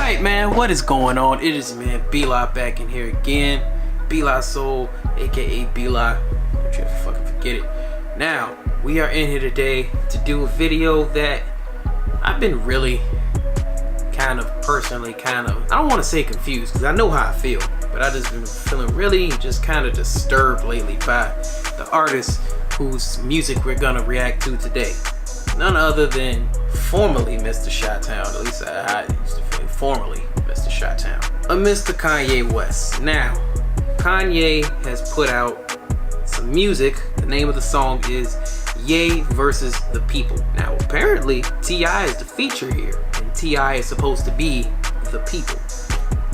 Alright man, what is going on? It is man B-Lot back in here again. B-Lot Soul, aka B-Lot. Don't you ever fucking forget it. Now, we are in here today to do a video that I've been really I don't want to say confused because I know how I feel, but I just been feeling really just kind of disturbed lately by the artist whose music we're gonna react to today. None other than formerly Mr. Chi-Town, at least I used to feel formerly Mr. Chi-Town, a Mr. Kanye West. Now, Kanye has put out some music. The name of the song is Ye versus the People. Now, apparently, T.I. is the feature here, and T.I. is supposed to be the people,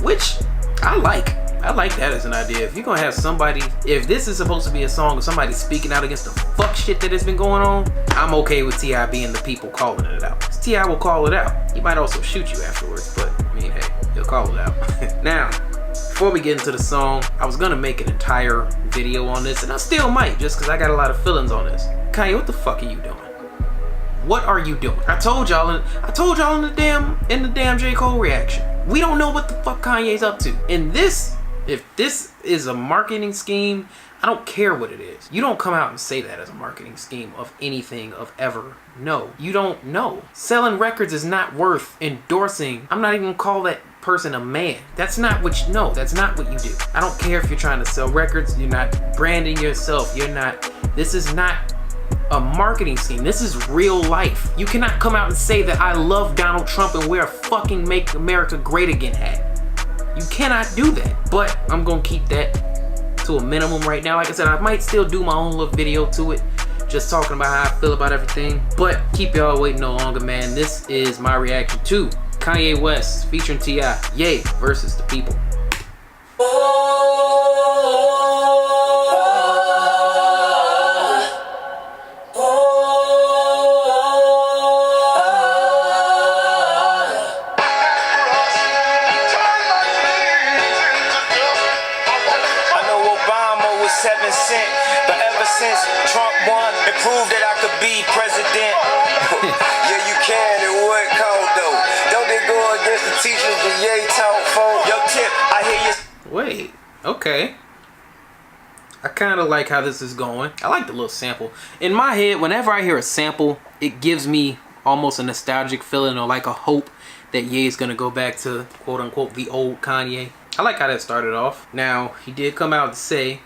which I like. I like that as an idea. If you're gonna have somebody, if this is supposed to be a song of somebody speaking out against the fuck shit that has been going on, I'm okay with T.I. being the people calling it out. T.I. will call it out. He might also shoot you afterwards, but I mean, hey, he'll call it out. Now, before we get into the song, I was gonna make an entire video on this, and I still might, just because I got a lot of feelings on this. Kanye, what the fuck are you doing? What are you doing? I told y'all in the damn J.o.o.d. reaction. We don't know what the fuck Kanye's up to. And this, if this is a marketing scheme, I don't care what it is. You don't come out and say that as a marketing scheme of anything of ever. No, you don't know. Selling records is not worth endorsing. I'm not even gonna call that person a man. That's not what you know. That's not what you do. I don't care if you're trying to sell records. You're not branding yourself. You're not. This is not a marketing scheme. This is real life. You cannot come out and say that I love Donald Trump and wear a fucking Make America Great Again hat. You cannot do that. But I'm gonna keep that to a minimum right now. Like I said, I might still do my own little video to it, just talking about how I feel about everything. But keep y'all waiting no longer, man. This is my reaction to Kanye West featuring T.I. Ye versus the People. But ever since Trump won and proved that I could be president. Yeah, you can, and what called though? Don't they go against the teachers the Ye taught for? Yo, Tip, I hear you. Wait, okay. I kind of like how this is going. I like the little sample. In my head, whenever I hear a sample, it gives me almost a nostalgic feeling or like a hope that Ye is going to go back to quote unquote the old Kanye. I like how that started off. Now, he did come out to say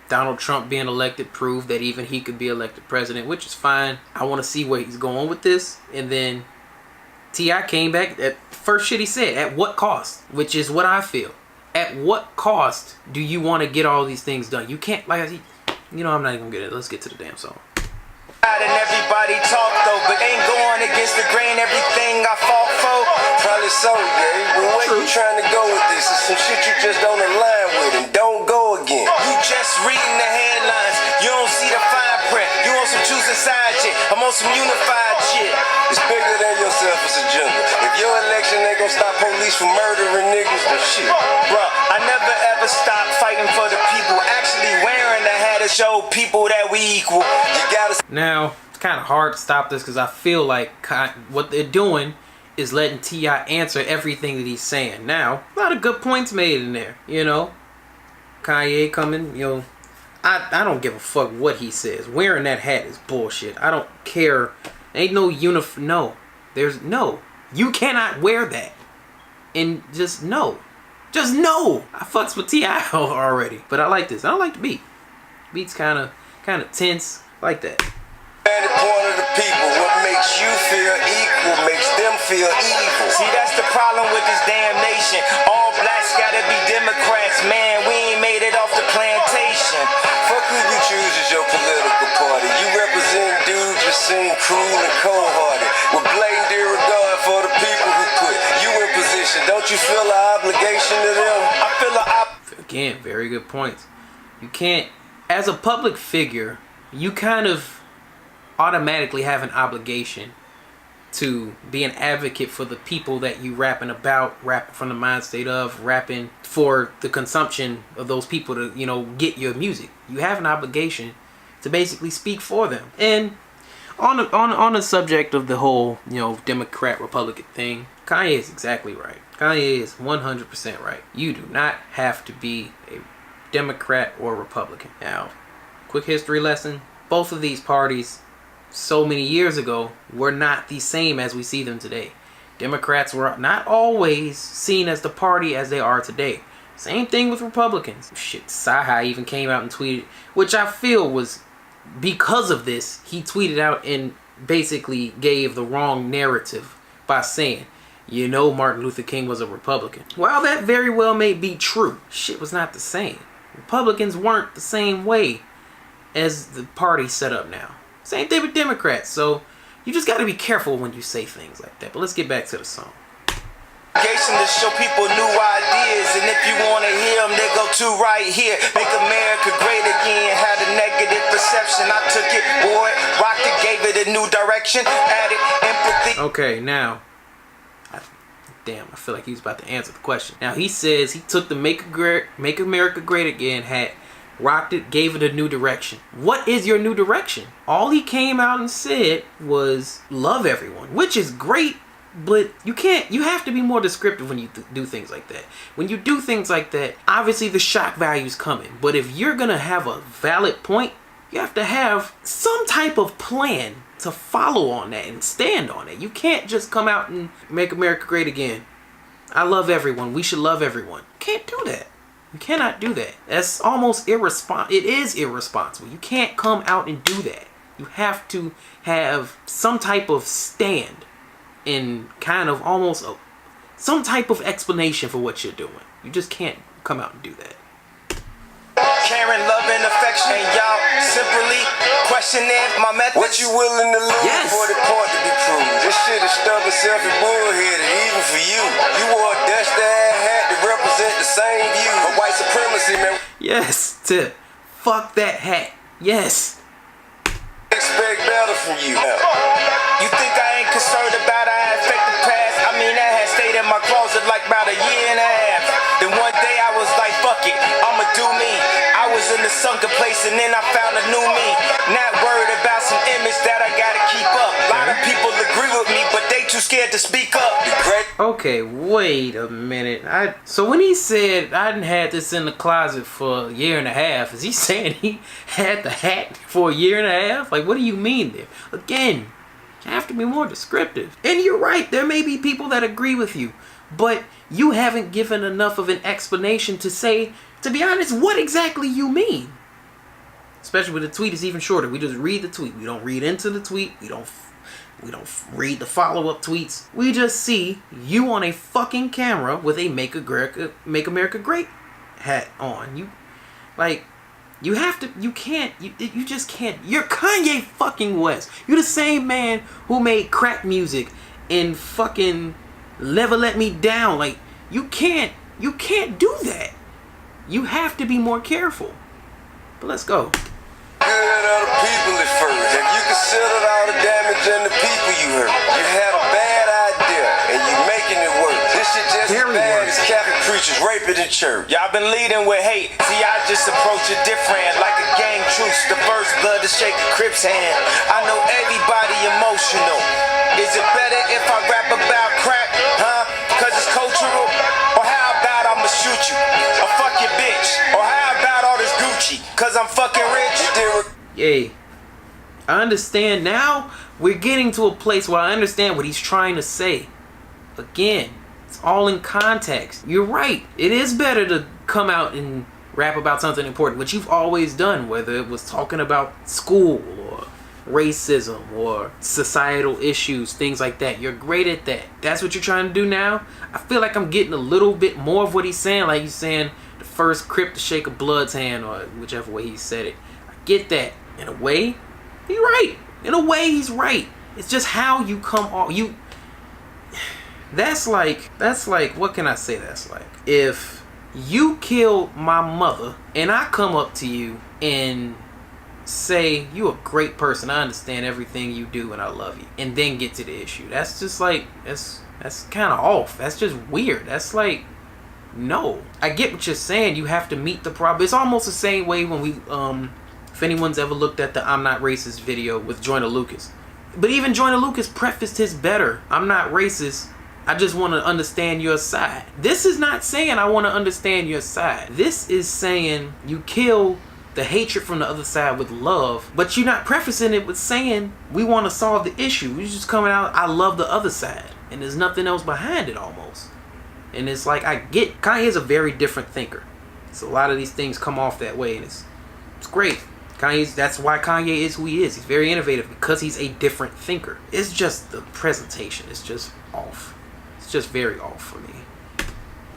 Donald Trump being elected proved that even he could be elected president, which is fine. I want to see where he's going with this. And then T.I. came back at first shit he said, at what cost? Which is what I feel. At what cost do you want to get all these things done? You can't, like, you know, I'm not even gonna get it. Let's get to the damn song. And everybody talk though, but ain't going against the grain. Everything I fought for, probably so, yeah. But where you trying to go with this? It's some shit you just don't align with, and don't go again. You just reading the headlines, you don't see the fine print. You on some choose side shit, I'm on some unified shit. It's bigger than yourself, it's a jungle. If your election ain't gonna stop police from murdering niggas, then shit. Bruh, I never ever stopped fighting for the people. Actually wearing the hat to show people that we equal. You gotta. Now, it's kind of hard to stop this because I feel like what they're doing is letting T.I. answer everything that he's saying. Now, a lot of good points made in there, you know. Kanye coming, you know, I don't give a fuck what he says. Wearing that hat is bullshit. I don't care. Ain't no no. There's no. You cannot wear that. And just no. Just no. I fucks with T.I. already. But I like this. I don't like the beat. Beat's kind of tense. I like that. At the point of the people, what makes you feel equal makes them feel evil. See, that's the problem with this damn nation. All blacks gotta be Democrats, man. We ain't made it off the plantation. Fuck who you choose as your political party. You represent dudes that seem cruel and cold-hearted, with blatant disregard for the people who put you in position. Don't you feel an obligation to them? I feel Again, very good points. You can't, as a public figure, you kind of automatically have an obligation to be an advocate for the people that you rapping about, rapping from the mind state of, rapping for the consumption of those people to, you know, get your music. You have an obligation to basically speak for them. And on the subject of the whole, you know, Democrat Republican thing, Kanye is exactly right. Kanye is 100% right. You do not have to be a Democrat or Republican. Now, quick history lesson: both of these parties, so many years ago, were not the same as we see them today. Democrats were not always seen as the party as they are today. Same thing with Republicans. Shit, Saha even came out and tweeted, which I feel was because of this. He tweeted out and basically gave the wrong narrative by saying, you know, Martin Luther King was a Republican. While that very well may be true, shit was not the same. Republicans weren't the same way as the party set up now. Same thing with Democrats. So you just got to be careful when you say things like that. But let's get back to the song. To show people new ideas, and if you want to hear them, they go to right here. Make America great again. Had a negative perception, I took it, boy, rocked it, gave it a new direction, added empathy. Okay, now, damn, I feel like he was about to answer the question. Now he says he took the Make America Great Again hat, rocked it, gave it a new direction. What is your new direction? All he came out and said was love everyone, which is great. But you have to be more descriptive when you do things like that. When you do things like that, obviously the shock value's coming. But if you're going to have a valid point, you have to have some type of plan to follow on that and stand on it. You can't just come out and make America great again. I love everyone. We should love everyone. You can't do that. You cannot do that. That's almost irresponsible. It is irresponsible. You can't come out and do that. You have to have some type of stand and kind of almost some type of explanation for what you're doing. You just can't come out and do that. Caring, love, and affection, and y'all simply questioning my methods. What you willing to lose for the point to be proved? This shit is stubborn, selfish, bullheaded, even for you. You wore a dust-ass hat to represent the same view of white supremacy, man. Yes, Tip. Fuck that hat. Yes. Expect better from you. You think I ain't concerned about how I affect the past? I mean, that had stayed in my closet like about a year and a half. Then one day I was like, fuck it, I'ma do me. I was in the sunken place and then I found a new me. Not worried about some image that I gotta keep up. A lot of people agree with me, but they too scared to speak up. Okay, wait a minute. So when he said I done had this in the closet for a year and a half, is he saying he had the hat for a year and a half? Like, what do you mean there? Again, you have to be more descriptive. And you're right, there may be people that agree with you, but you haven't given enough of an explanation to say, to be honest, what exactly you mean. Especially when the tweet is even shorter. We just read the tweet. We don't read into the tweet. We don't read the follow-up tweets. We just see you on a fucking camera with a Make America Great hat on. You just can't. You're Kanye fucking West. You're the same man who made crack music and fucking Never Let Me Down. Like, you can't do that. You have to be more careful. But let's go. Good other people at first. Have you considered all the damage and the people you hurt? You had a bad idea and you making it work. This shit just as bad as Catholic preachers raping in church. Y'all been leading with hate. See, I just approach it different, like a gang truce. The first blood to shake a Crip's hand. I know everybody emotional. Is it better if I rap about crack, huh? Cause it's cultural? Or how about I'ma shoot you? Or fuck your bitch? Or how about all this Gucci? Cause I'm fucking rich. Yay. I understand now. We're getting to a place where I understand what he's trying to say. Again, it's all in context. You're right. It is better to come out and rap about something important, which you've always done, whether it was talking about school or racism or societal issues, things like that. You're great at that. That's what you're trying to do now. I feel like I'm getting a little bit more of what he's saying, like he's saying the first Crip to shake a blood's hand, or whichever way he said it. I get that. In a way, he's right. In a way, he's right. It's just how you come off. That's like, what can I say that's like? If you kill my mother and I come up to you and say, you a great person, I understand everything you do and I love you, and then get to the issue. That's just like, that's kind of off. That's just weird. That's like, no. I get what you're saying. You have to meet the problem. It's almost the same way when we, if anyone's ever looked at the I'm Not Racist video with Joyner Lucas. But even Joyner Lucas prefaced his better. I'm not racist. I just want to understand your side. This is not saying I want to understand your side. This is saying you kill the hatred from the other side with love, but you're not prefacing it with saying we want to solve the issue. You're just coming out, I love the other side. And there's nothing else behind it almost. And it's like, I get, Kanye's a very different thinker. So a lot of these things come off that way, and it's great. That's why Kanye is who he is. He's very innovative because he's a different thinker. It's just the presentation. It's just off. It's just very off for me.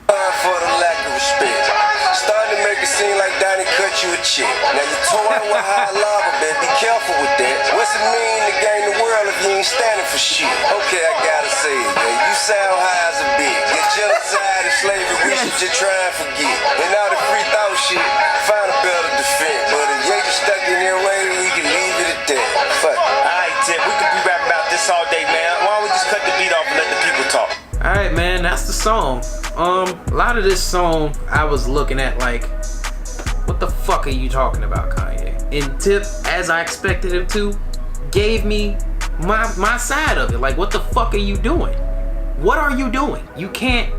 For the lack of respect, starting to make it seem like Donnie cut you a check. Now you toying with high lava, man. Be careful with that. What's it mean to gain the world if you ain't standing for shit? Okay, I gotta say it, man. You sound high as a bitch. Get genocide and slavery, we should just try and forget. And all the free thought shit, find a better defense. But if you ain't stuck in their way, we can leave it at that. Fuck. Alright, Tip, we could be rapping about this all day, man. Why don't we just cut the beat off and let the people talk? Alright, man, that's the song. A lot of this song I was looking at like, what the fuck are you talking about, Kanye? And Tip, as I expected him to, gave me my side of it. Like, what the fuck are you doing? What are you doing? You can't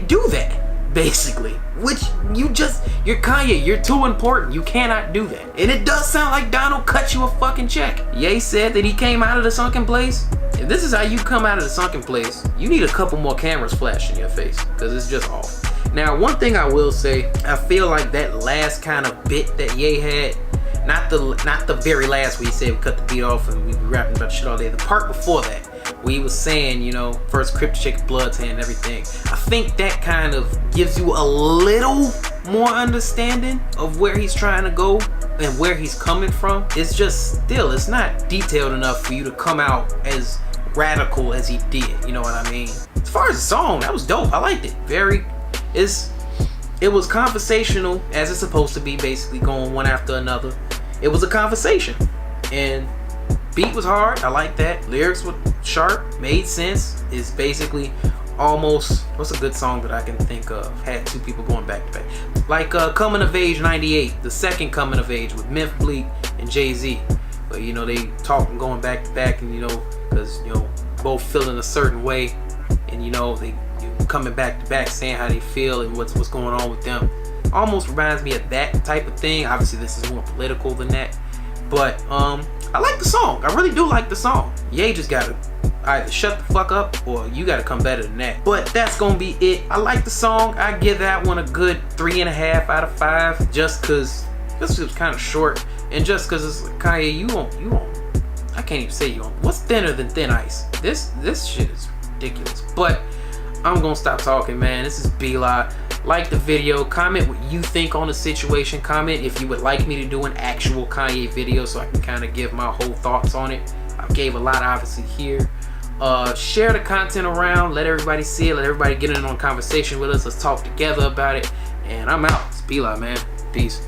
do that, basically. Which you're Kanye, you're too important. You cannot do that. And it does sound like Donald cut you a fucking check. Ye said that he came out of the sunken place. If this is how you come out of the sunken place, you need a couple more cameras flashing in your face, because it's just off. Now, one thing I will say, I feel like that last kind of bit that Ye had, not the very last where he said we cut the beat off and we be rapping about shit all day. The part before that, where he was saying, you know, first Crip chick, blood tan and everything. I think that kind of gives you a little more understanding of where he's trying to go and where he's coming from. It's just still, it's not detailed enough for you to come out as radical as he did, you know what I mean? As far as the song, that was dope. I liked it. It was conversational, as it's supposed to be, basically going one after another. It was a conversation, and beat was hard. I like that. Lyrics were sharp, made sense. It's basically almost, what's a good song that I can think of? Had two people going back to back, like Coming of Age '98, the second Coming of Age with Memphis Bleak and Jay-Z. But you know, they talking going back to back, and you know, because you know, both feeling a certain way, and you know, they coming back to back saying how they feel and what's going on with them. Almost reminds me of that type of thing. Obviously this is more political than that, but I like the song. I really do like the song. Ye just gotta either shut the fuck up or you gotta come better than that. But that's gonna be it. I like the song. I give that one a good 3.5 out of 5, just cause this was kind of short, and just cause it's like, Kanye, you won't. I can't even say you won't. What's thinner than thin ice? This shit is ridiculous. But I'm gonna stop talking, man. This is B-Lot. Like the video, comment what you think on the situation. Comment if you would like me to do an actual Kanye video so I can kind of give my whole thoughts on it. I gave a lot obviously here. Share the content around, let everybody see it, let everybody get in on a conversation with us. Let's talk together about it. And I'm out. It's B-Lot, man. Peace.